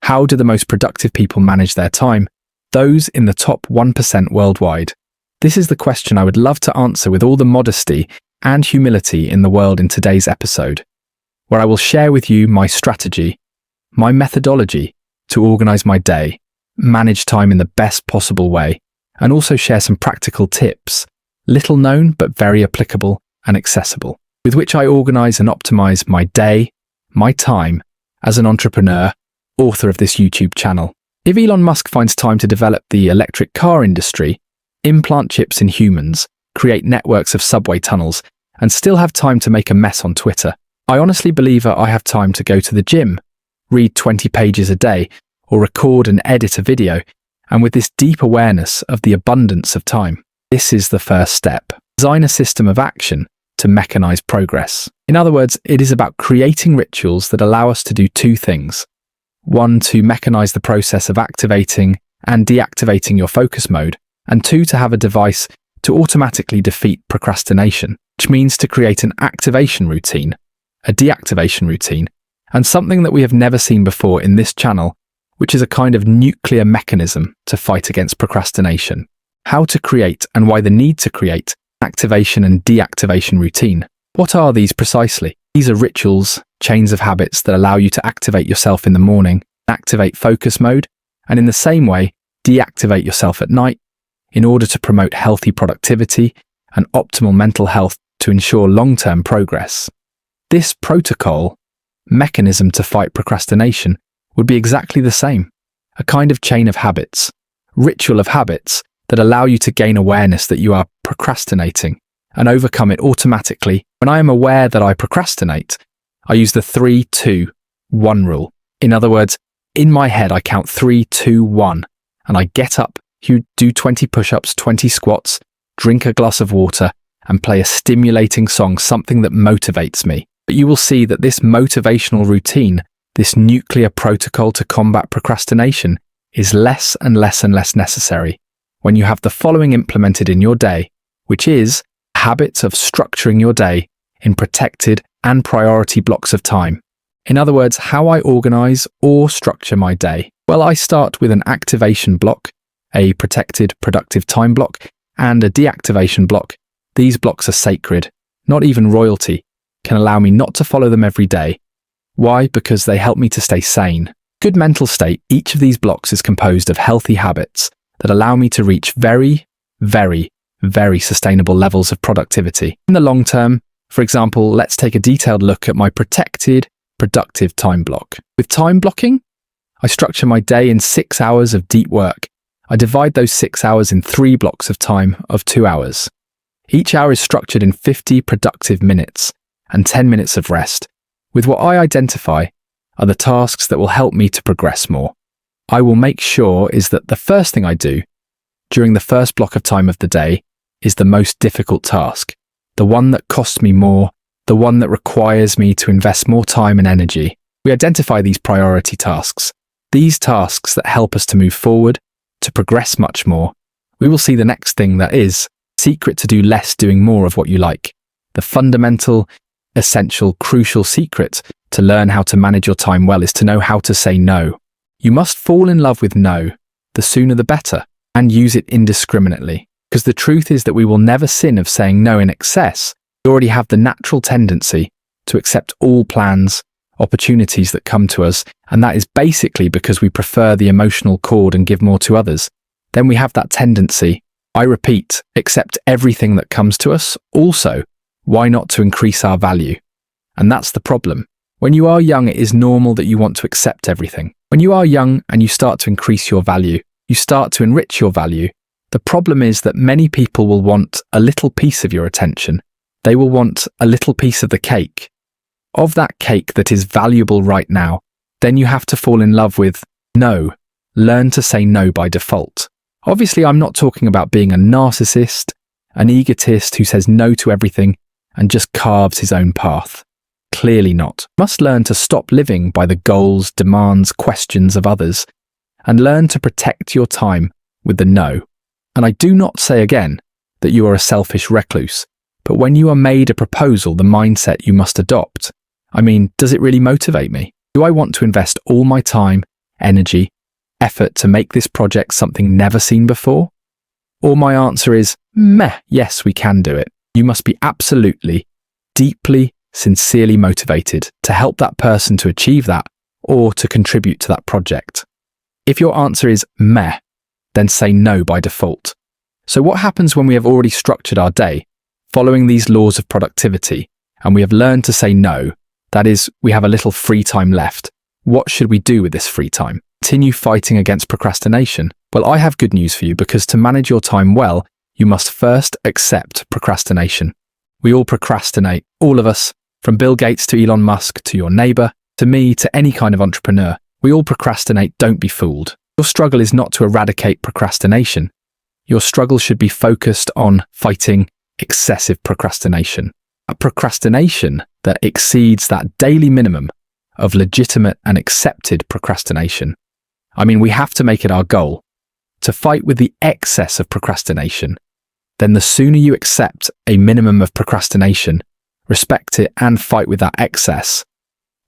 How do the most productive people manage their time? Those in the top 1% worldwide. This is the question I would love to answer with all the modesty and humility in the world in today's episode, where I will share with you my strategy, my methodology to organize my day, manage time in the best possible way, and also share some practical tips, little known but very applicable and accessible, with which I organize and optimize my day, my time, as an entrepreneur, author of this YouTube channel. If Elon Musk finds time to develop the electric car industry, implant chips in humans, create networks of subway tunnels, and still have time to make a mess on Twitter, I honestly believe I have time to go to the gym, read 20 pages a day, or record and edit a video, and with this deep awareness of the abundance of time. This is the first step. Design a system of action to mechanize progress. In other words, it is about creating rituals that allow us to do two things. One, to mechanize the process of activating and deactivating your focus mode, and two, to have a device to automatically defeat procrastination, which means to create an activation routine, a deactivation routine, and something that we have never seen before in this channel, which is a kind of nuclear mechanism to fight against procrastination. How to create and why the need to create activation and deactivation routine. What are these precisely? These are rituals, chains of habits that allow you to activate yourself in the morning, activate focus mode, and in the same way, deactivate yourself at night in order to promote healthy productivity and optimal mental health to ensure long-term progress. This protocol, mechanism to fight procrastination, would be exactly the same, a kind of chain of habits, ritual of habits that allow you to gain awareness that you are procrastinating and overcome it automatically. When I am aware that I procrastinate, I use the 3-2-1 rule. In other words, in my head I count 3, 2, 1, and I get up, do 20 push-ups, 20 squats, drink a glass of water, and play a stimulating song, something that motivates me. But you will see that this motivational routine, this nuclear protocol to combat procrastination, is less and less and less necessary when you have the following implemented in your day, which is habits of structuring your day in protected and priority blocks of time. In other words, how I organize or structure my day. Well, I start with an activation block, a protected productive time block, and a deactivation block. These blocks are sacred. Not even royalty can allow me not to follow them every day. Why? Because they help me to stay sane. Good mental state, each of these blocks is composed of healthy habits that allow me to reach very, very, very sustainable levels of productivity. In the long term, for example, let's take a detailed look at my protected, productive time block. With time blocking, I structure my day in 6 hours of deep work. I divide those 6 hours in 3 blocks of time of 2 hours. Each hour is structured in 50 productive minutes and 10 minutes of rest, with what I identify are the tasks that will help me to progress more. I will make sure is that the first thing I do during the first block of time of the day is the most difficult task, the one that costs me more, the one that requires me to invest more time and energy. We identify these priority tasks, these tasks that help us to move forward, to progress much more. We will see the next thing that is secret to do less doing more of what you like. The fundamental, essential, crucial secret to learn how to manage your time well is to know how to say no. You must fall in love with no, the sooner the better, and use it indiscriminately. Because the truth is that we will never sin of saying no in excess. We already have the natural tendency to accept all plans, opportunities that come to us, and that is basically because we prefer the emotional cord and give more to others. Then we have that tendency, I repeat, accept everything that comes to us. Also, why not to increase our value? And that's the problem. When you are young, it is normal that you want to accept everything. When you are young and you start to increase your value, you start to enrich your value. The problem is that many people will want a little piece of your attention. They will want a little piece of the cake, of that cake that is valuable right now. Then you have to fall in love with no. Learn to say no by default. Obviously, I'm not talking about being a narcissist, an egotist who says no to everything and just carves his own path. Clearly not. You must learn to stop living by the goals, demands, questions of others, and learn to protect your time with the no. And I do not say again that you are a selfish recluse, but when you are made a proposal, the mindset you must adopt. I mean, does it really motivate me? Do I want to invest all my time, energy, effort to make this project something never seen before? Or my answer is, meh, yes, we can do it. You must be absolutely, deeply, sincerely motivated to help that person to achieve that or to contribute to that project. If your answer is meh, then say no by default. So what happens when we have already structured our day, following these laws of productivity, and we have learned to say no, that is, we have a little free time left? What should we do with this free time? Continue fighting against procrastination? Well, I have good news for you, because to manage your time well, you must first accept procrastination. We all procrastinate, all of us, from Bill Gates to Elon Musk to your neighbor, to me, to any kind of entrepreneur. We all procrastinate, don't be fooled. Your struggle is not to eradicate procrastination. Your struggle should be focused on fighting excessive procrastination. A procrastination that exceeds that daily minimum of legitimate and accepted procrastination. I mean, we have to make it our goal to fight with the excess of procrastination. Then the sooner you accept a minimum of procrastination, respect it and fight with that excess,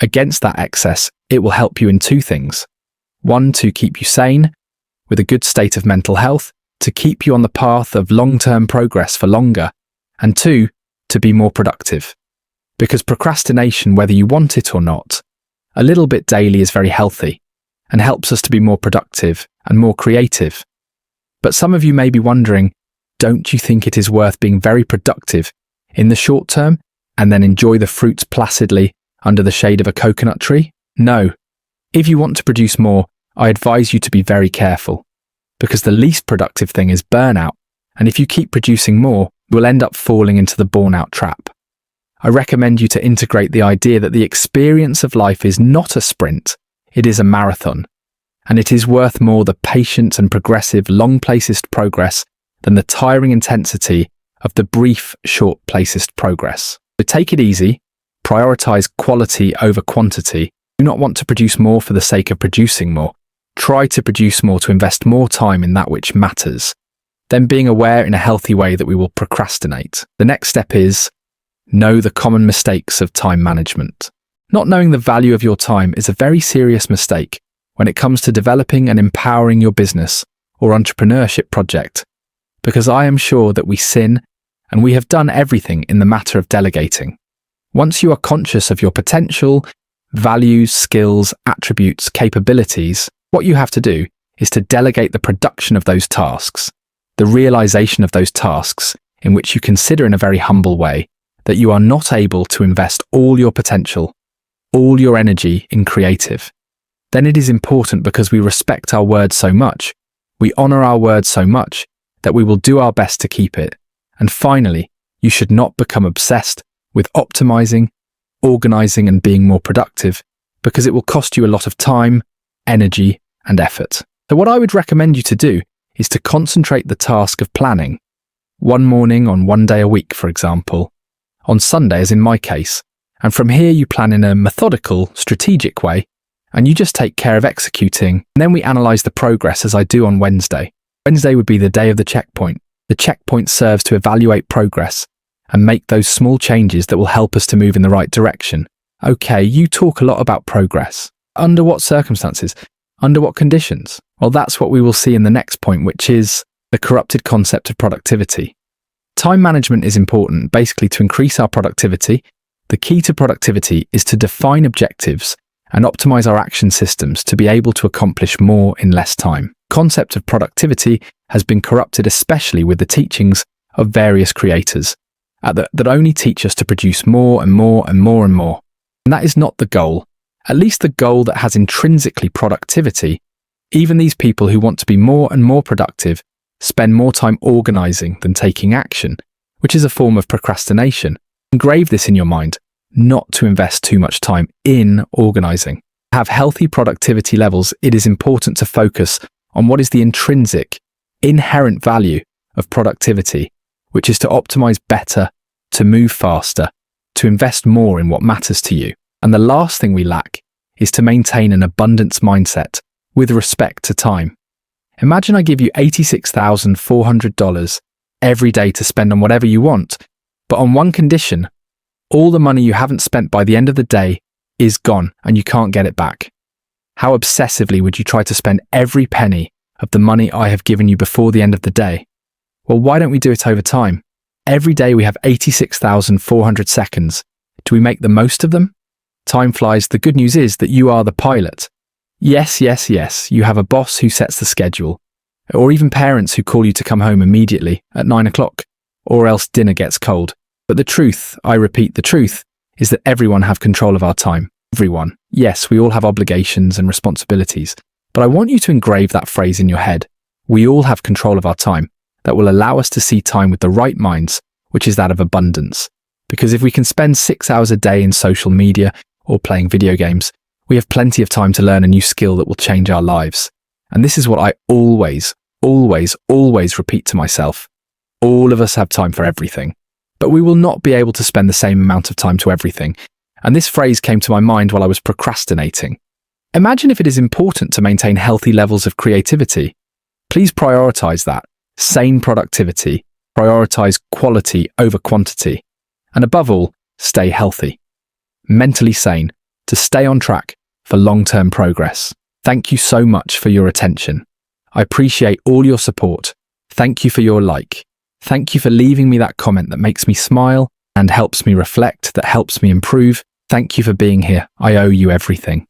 against that excess, it will help you in two things. One, to keep you sane, with a good state of mental health, to keep you on the path of long-term progress for longer, and two, to be more productive. Because procrastination, whether you want it or not, a little bit daily is very healthy and helps us to be more productive and more creative. But some of you may be wondering, don't you think it is worth being very productive in the short term and then enjoy the fruits placidly under the shade of a coconut tree? No. If you want to produce more, I advise you to be very careful, because the least productive thing is burnout, and if you keep producing more, you'll end up falling into the burnout trap. I recommend you to integrate the idea that the experience of life is not a sprint, it is a marathon, and it is worth more the patient and progressive long-placed progress than the tiring intensity of the brief, short-placed progress. So take it easy, prioritize quality over quantity. Do not want to produce more for the sake of producing more. Try to produce more to invest more time in that which matters. Then being aware in a healthy way that we will procrastinate. The next step is know the common mistakes of time management. Not knowing the value of your time is a very serious mistake when it comes to developing and empowering your business or entrepreneurship project, because I am sure that we sin and we have done everything in the matter of delegating. Once you are conscious of your potential, values, skills, attributes, capabilities, what you have to do is to delegate the production of those tasks, the realization of those tasks in which you consider in a very humble way that you are not able to invest all your potential, all your energy in creative. Then it is important, because we respect our word so much, we honor our word so much, that we will do our best to keep it. And finally, you should not become obsessed with optimizing, organizing and being more productive, because it will cost you a lot of time, energy and effort. So what I would recommend you to do is to concentrate the task of planning. One morning on one day a week, for example, on Sunday as in my case, and from here you plan in a methodical, strategic way, and you just take care of executing, and then we analyze the progress as I do on Wednesday. Wednesday would be the day of the checkpoint. The checkpoint serves to evaluate progress and make those small changes that will help us to move in the right direction. Okay, you talk a lot about progress. Under what circumstances? Under what conditions? Well, that's what we will see in the next point, which is the corrupted concept of productivity. Time management is important, basically to increase our productivity. The key to productivity is to define objectives and optimize our action systems to be able to accomplish more in less time. The concept of productivity has been corrupted, especially with the teachings of various creators that only teach us to produce more and more and more and more. And that is not the goal, at least the goal that has intrinsically productivity. Even these people who want to be more and more productive spend more time organizing than taking action, which is a form of procrastination. Engrave this in your mind, not to invest too much time in organizing. To have healthy productivity levels, it is important to focus on what is the intrinsic, inherent value of productivity, which is to optimize better, to move faster, to invest more in what matters to you. And the last thing we lack is to maintain an abundance mindset with respect to time. Imagine I give you $86,400 every day to spend on whatever you want, but on one condition: all the money you haven't spent by the end of the day is gone and you can't get it back. How obsessively would you try to spend every penny of the money I have given you before the end of the day? Well, why don't we do it over time? Every day we have 86,400 seconds. Do we make the most of them? Time flies. The good news is that you are the pilot. Yes, you have a boss who sets the schedule, or even parents who call you to come home immediately at 9 o'clock, or else dinner gets cold. But the truth, I repeat, the truth, is that everyone have control of our time. Everyone. Yes, we all have obligations and responsibilities, but I want you to engrave that phrase in your head. We all have control of our time that will allow us to see time with the right minds, which is that of abundance. Because if we can spend 6 hours a day in social media or playing video games, we have plenty of time to learn a new skill that will change our lives. And this is what I always repeat to myself. All of us have time for everything, but we will not be able to spend the same amount of time to everything. And this phrase came to my mind while I was procrastinating. Imagine if it is important to maintain healthy levels of creativity. Please prioritize that. Sane productivity. Prioritize quality over quantity. And above all, stay healthy. Mentally sane, to stay on track for long-term progress. Thank you so much for your attention. I appreciate all your support. Thank you for your like. Thank you for leaving me that comment that makes me smile and helps me reflect, that helps me improve. Thank you for being here. I owe you everything.